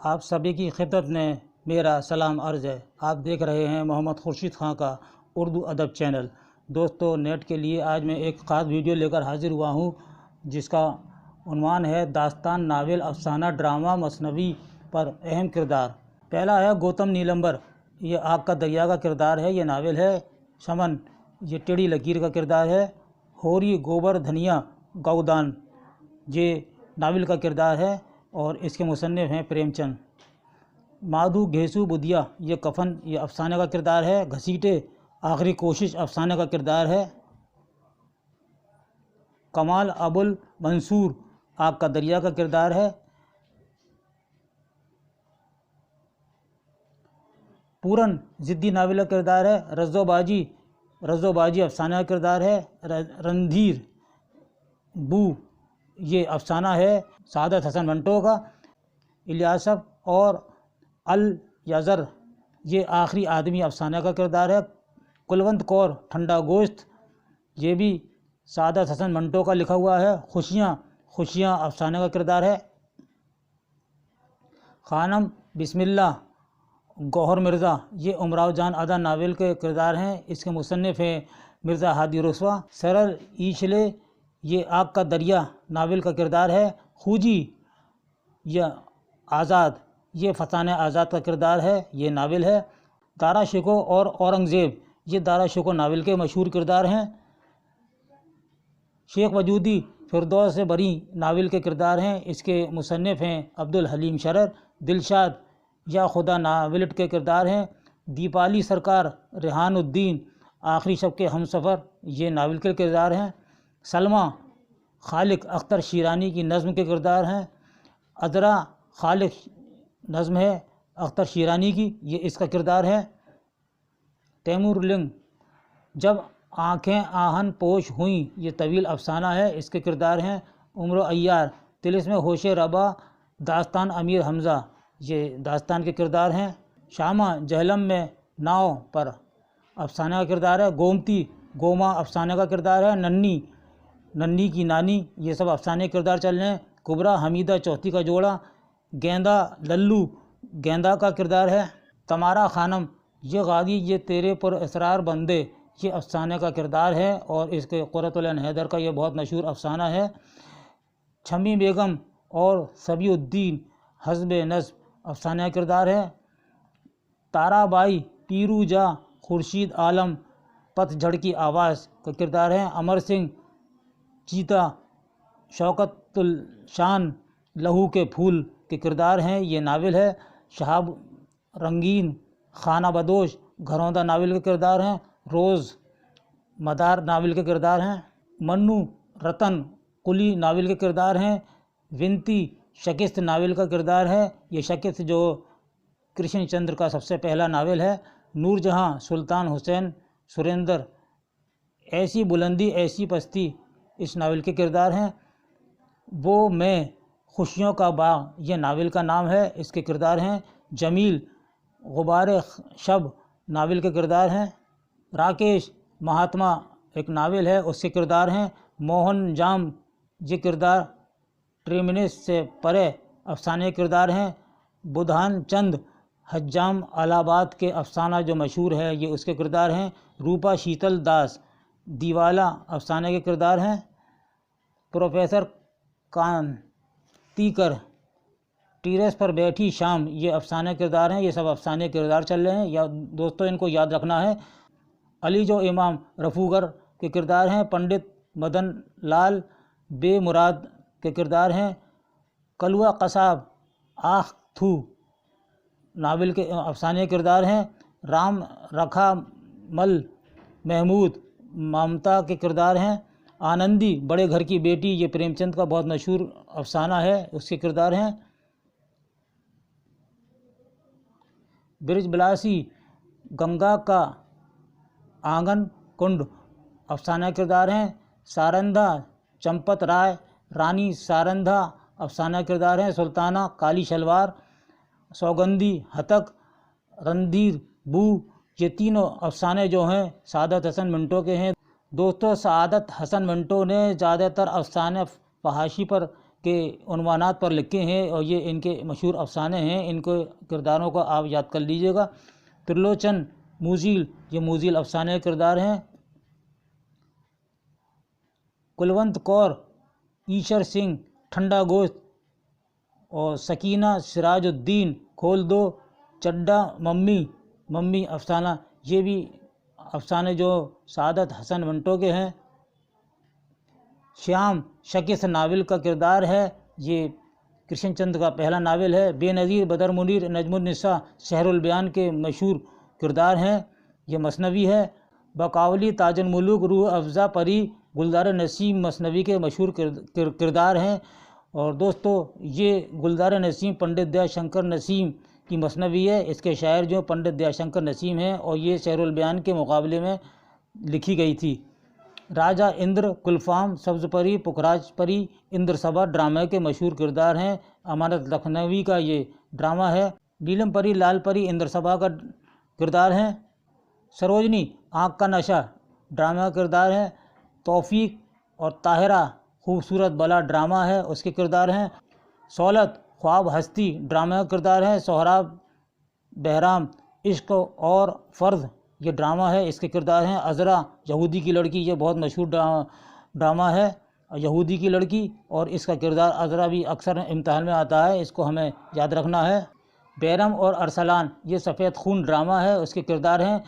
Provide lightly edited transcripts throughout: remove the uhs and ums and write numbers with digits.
آپ سبھی کی خدمت میں میرا سلام عرض ہے۔ آپ دیکھ رہے ہیں محمد خورشید خان کا اردو ادب چینل۔ دوستو، نیٹ کے لیے آج میں ایک خاص ویڈیو لے کر حاضر ہوا ہوں جس کا عنوان ہے داستان، ناول، افسانہ، ڈرامہ، مثنوی پر اہم کردار۔ پہلا ہے گوتم نیلمبر، یہ آگ کا دریا کا کردار ہے، یہ ناول ہے۔ شمن، یہ ٹیڑھی لکیر کا کردار ہے۔ ہوری گوبردھنیا گودان، یہ ناول کا کردار ہے اور اس کے مصنف ہیں پریم چند۔ مادھو گھیسو بدھیا، یہ کفن، یہ افسانے کا کردار ہے۔ گھسیٹے، آخری کوشش، افسانے کا کردار ہے۔ کمال ابو المنصور، آگ کا دریا کا کردار ہے۔ پورن، ضدی ناول کا کردار ہے۔ رزو باجی افسانہ کا کردار ہے۔ رندھیر بو، یہ افسانہ ہے سعادت حسن منٹو کا۔ الیاسف اور الیزر، یہ آخری آدمی افسانہ کا کردار ہے۔ کلونت کور، ٹھنڈا گوشت، یہ بھی سعادت حسن منٹو کا لکھا ہوا ہے۔ خوشیاں افسانہ کا کردار ہے۔ خانم بسم اللہ گوہر مرزا، یہ امراؤ جان ادا ناول کے کردار ہیں، اس کے مصنف ہیں مرزا ہادی رسوا۔ سرل ایچھلے، یہ آگ کا دریا ناول کا کردار ہے۔ خوجی یا آزاد، یہ فسانہ آزاد کا کردار ہے، یہ ناول ہے۔ دارا شکو اور اورنگزیب، یہ دارا شکو ناول کے مشہور کردار ہیں۔ شیخ وجودی، فردوس بری ناول کے کردار ہیں، اس کے مصنف ہیں عبدالحلیم شرر۔ دلشاد یا خدا ناولٹ کے کردار ہیں۔ دیپالی سرکار، ریحان الدین، آخری شب کے ہم سفر، یہ ناول کے کردار ہیں۔ سلمیٰ، خالق اختر شیرانی کی نظم کے کردار ہیں۔ عذرا، خالق نظم ہے اختر شیرانی کی، یہ اس کا کردار ہے۔ تیمور لنگ، جب آنکھیں آہن پوش ہوئیں، یہ طویل افسانہ ہے، اس کے کردار ہیں۔ عمر عیار، طلسم ہوش ربا، داستان امیر حمزہ، یہ داستان کے کردار ہیں۔ شامہ، جہلم میں ناؤ پر، افسانہ کا کردار ہے۔ گومتی، گوما افسانہ کا کردار ہے۔ ننی کی نانی، یہ سب افسانے کے کردار چل رہے ہیں۔ کبرا، حمیدہ چوتھی کا جوڑا۔ گیندا، للو، گیندا کا کردار ہے۔ تمارا خانم، یہ غازی، یہ تیرے پر اسرار بندے، یہ افسانے کا کردار ہے اور اس کے قرۃ العین حیدر کا یہ بہت مشہور افسانہ ہے۔ چھمی بیگم اور صبی الدین، حزب نظم، افسانہ کا کردار ہے۔ تارا بائی، پیرو جا، خورشید عالم، پت جھڑ کی آواز کا کردار ہے۔ امر سنگھ چیتا، شوکت الشان، لہو کے پھول کے کردار ہیں، یہ ناول ہے۔ شہاب رنگین، خانہ بدوش، گھروندا ناول کے کردار ہیں۔ روز مدار ناول کے کردار ہیں۔ منو رتن، قلی ناول کے کردار ہیں۔ ونتی، شکست ناول کا کردار ہے، یہ شکست جو کرشن چندر کا سب سے پہلا ناول ہے۔ نور جہاں، سلطان حسین سریندر، ایسی بلندی ایسی پستی، اس ناول کے کردار ہیں۔ وہ میں، خوشیوں کا باغ، یہ ناول کا نام ہے، اس کے کردار ہیں۔ جمیل، غبار شب، ناول کے کردار ہیں۔ راکیش، مہاتما، ایک ناول ہے، اس کے کردار ہیں۔ موہن جام، یہ کردار ٹریمنس سے پرے، افسانے کردار ہیں۔ بدھان چند حجام الہ آباد کے افسانہ جو مشہور ہے، یہ اس کے کردار ہیں۔ روپا شیتل داس، دیوالا، افسانے کے کردار ہیں۔ پروفیسر کانتیکر، ٹیریس پر بیٹھی شام، یہ افسانے کردار ہیں، یہ سب افسانے کردار چل رہے ہیں، دوستوں ان کو یاد رکھنا ہے۔ علی جو امام رفوگر کے کردار ہیں۔ پنڈت مدن لال بے مراد کے کردار ہیں۔ کلوا قصاب، آخ تھو، ناول کے افسانے کردار ہیں۔ رام رکھا مل محمود، ممتا کے کردار ہیں۔ آنندی، بڑے گھر کی بیٹی، یہ پریم چند کا بہت مشہور افسانہ ہے، اس کے کردار ہیں۔ برج بلاسی، گنگا کا آنگن کنڈ، افسانہ کردار ہیں۔ سارندھا، چمپت رائے، رانی سارندھا، افسانہ کردار ہیں۔ سلطانہ، کالی شلوار۔ سوگندھی، ہتک، رندھیر بو، یہ تینوں افسانے جو ہیں سعادت حسن منٹو کے ہیں۔ دوستو، سعادت حسن منٹو نے زیادہ تر افسانے فحاشی پر کے عنوانات پر لکھے ہیں اور یہ ان کے مشہور افسانے ہیں، ان کو کرداروں کو آپ یاد کر لیجئے گا۔ ترلوچن موزیل، یہ موزیل افسانے کے کردار ہیں۔ کلونت کور، ایشر سنگھ ٹھنڈا گوشت، اور سکینہ سراج الدین کھول دو، چڈا ممی افسانہ، یہ بھی افسانے جو سعادت حسن منٹو کے ہیں۔ شیام شکست ناول کا کردار ہے، یہ کرشن چندر کا پہلا ناول ہے۔ بے نظیر بدر منیر نجم النساء شہر البیان کے مشہور کردار ہیں، یہ مثنوی ہے۔ بقاولی تاج الملوک روح افزا پری گلزار نسیم مثنوی کے مشہور کردار ہیں۔ اور دوستو یہ گلزار نسیم پنڈت دیا شنکر نسیم کی مثنوی ہے، اس کے شاعر جو پنڈت دیا شنکر نسیم ہیں، اور یہ شہر البیان کے مقابلے میں لکھی گئی تھی۔ راجہ اندر کلفام سبز پری پکھراج پری اندر سبھا ڈرامے کے مشہور کردار ہیں، امانت لکھنوی کا یہ ڈرامہ ہے۔ نیلم پری لال پری اندر سبھا کا کردار ہے۔ سروجنی آنکھ کا نشہ ڈرامہ کا کردار ہے۔ توفیق اور طاہرہ خوبصورت بلا ڈرامہ ہے، اس کے کردار ہیں۔ سہولت خواب ہستی ڈرامہ کا کردار ہے۔ سہراب بہرام عشق اور فرض یہ ڈرامہ ہے، اس کے کردار ہیں۔ عذرا یہودی کی لڑکی، یہ بہت مشہور ڈرامہ ہے، یہودی کی لڑکی، اور اس کا کردار عذرا بھی اکثر امتحان میں آتا ہے، اس کو ہمیں یاد رکھنا ہے۔ بیرم اور ارسلان یہ سفید خون ڈرامہ ہے، اس کے کردار ہیں۔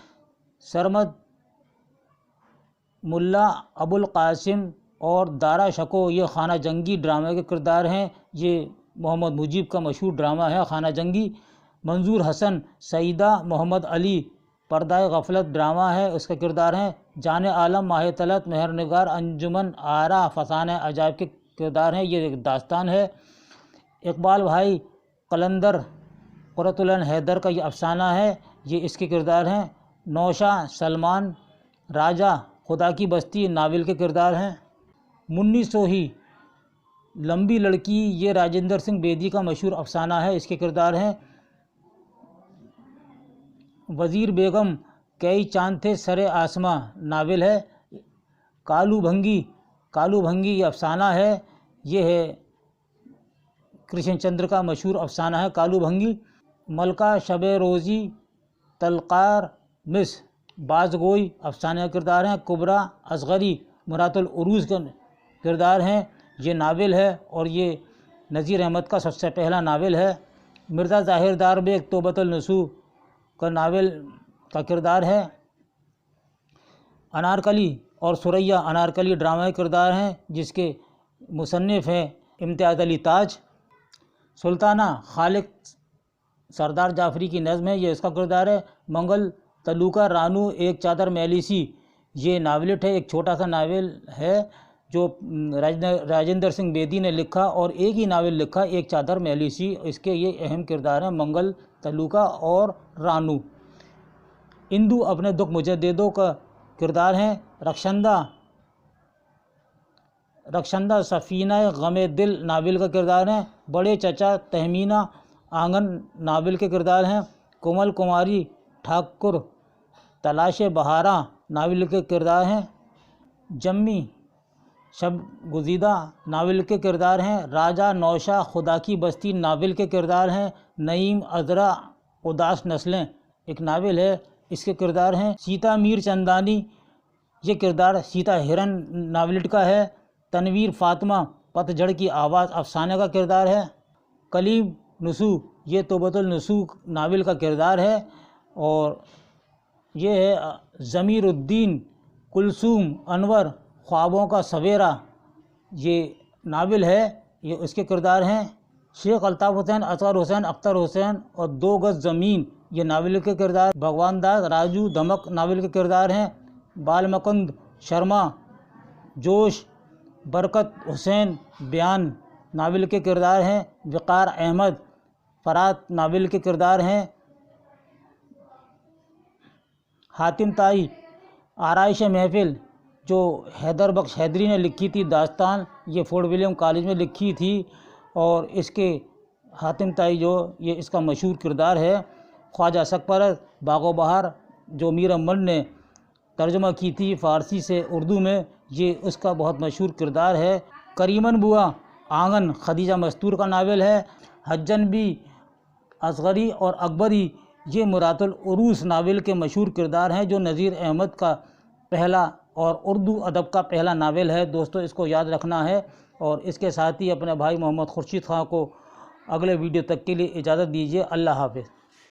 سرمد ملا ابو القاسم اور دارا شکو یہ خانہ جنگی ڈرامے کے کردار ہیں، یہ محمد مجیب کا مشہور ڈرامہ ہے خانہ جنگی۔ منظور حسن سعیدہ محمد علی پردہ غفلت ڈرامہ ہے، اس کا کردار ہیں۔ جان عالم ماہ طلعت مہر نگار انجمن آرا فسانہ عجائب کے کردار ہیں، یہ ایک داستان ہے۔ اقبال بھائی قلندر قرۃ العین حیدر کا یہ افسانہ ہے، یہ اس کے کردار ہیں۔ نوشا سلمان راجہ خدا کی بستی ناول کے کردار ہیں۔ منی سوہی لمبی لڑکی یہ راجندر سنگھ بیدی کا مشہور افسانہ ہے، اس کے کردار ہیں۔ وزیر بیگم کئی چاند تھے سرے آسماں ناول ہے۔ کالو بھنگی یہ افسانہ ہے، یہ ہے کرشن چندر کا مشہور افسانہ ہے کالو بھنگی۔ ملکہ شب روزی تلقار مس بازگوئی افسانہ کا کردار ہیں۔ کبریٰ اصغری مرات العروج کا کردار ہیں، یہ ناول ہے اور یہ نذیر احمد کا سب سے پہلا ناول ہے۔ مرزا ظاہر دار بیگ توبۃ النصوح کا ناول کا کردار ہے۔ انارکلی اور سریا انارکلی ڈرامہ کے کردار ہیں، جس کے مصنف ہیں امتیاز علی تاج۔ سلطانہ خالق سردار جعفری کی نظم ہے، یہ اس کا کردار ہے۔ منگل تلوکا رانو ایک چادر میلی سی یہ ناولٹ ہے، ایک چھوٹا سا ناول ہے جو راجندر سنگھ بیدی نے لکھا، اور ایک ہی ناول لکھا ایک چادر میلی سی، اس کے یہ اہم کردار ہیں منگل تلوکا اور رانو۔ اندو اپنے دکھ مجددوں کا کردار ہیں۔ رخشندہ سفینہ غم دل ناول کا کردار ہیں۔ بڑے چچا تہمینہ آنگن ناول کے کردار ہیں۔ کومل کماری ٹھاکر تلاش بہارا ناول کے کردار ہیں۔ جمی شب گزیدہ ناول کے کردار ہیں۔ راجہ نوشا خدا کی بستی ناول کے کردار ہیں۔ نعیم عذرا اداس نسلیں ایک ناول ہے، اس کے کردار ہیں۔ سیتا میر چندانی یہ کردار سیتا ہرن ناولٹ کا ہے۔ تنویر فاطمہ پت جھڑ کی آواز افسانے کا کردار ہے۔ کلیم نسو یہ توبۃ النصوح ناول کا کردار ہے، اور یہ ہے ضمیر الدین کلثوم انور خوابوں کا سویرا یہ ناول ہے، یہ اس کے کردار ہیں۔ شیخ الطاف حسین اصغر حسین اختر حسین اور دو گز زمین یہ ناول کے کردار۔ بھگوان داس راجو دھمک ناول کے کردار ہیں۔ بالمکند شرما جوش برکت حسین بیان ناول کے کردار ہیں۔ وقار احمد فرات ناول کے کردار ہیں۔ حاتم طائی آرائش محفل جو حیدر بخش حیدری نے لکھی تھی داستان، یہ فورٹ ولیم کالج میں لکھی تھی، اور اس کے حاتم طائی جو یہ اس کا مشہور کردار ہے۔ خواجہ سکپرست باغ و بہار جو میر امن نے ترجمہ کی تھی فارسی سے اردو میں، یہ اس کا بہت مشہور کردار ہے۔ کریمن بوا آنگن خدیجہ مستور کا ناول ہے، حجن بھی اصغری اور اکبری یہ مرات العروس ناول کے مشہور کردار ہیں، جو نذیر احمد کا پہلا اور اردو ادب کا پہلا ناول ہے۔ دوستو اس کو یاد رکھنا ہے، اور اس کے ساتھ ہی اپنے بھائی محمد خورشید خان کو اگلے ویڈیو تک کے لیے اجازت دیجیے۔ اللہ حافظ۔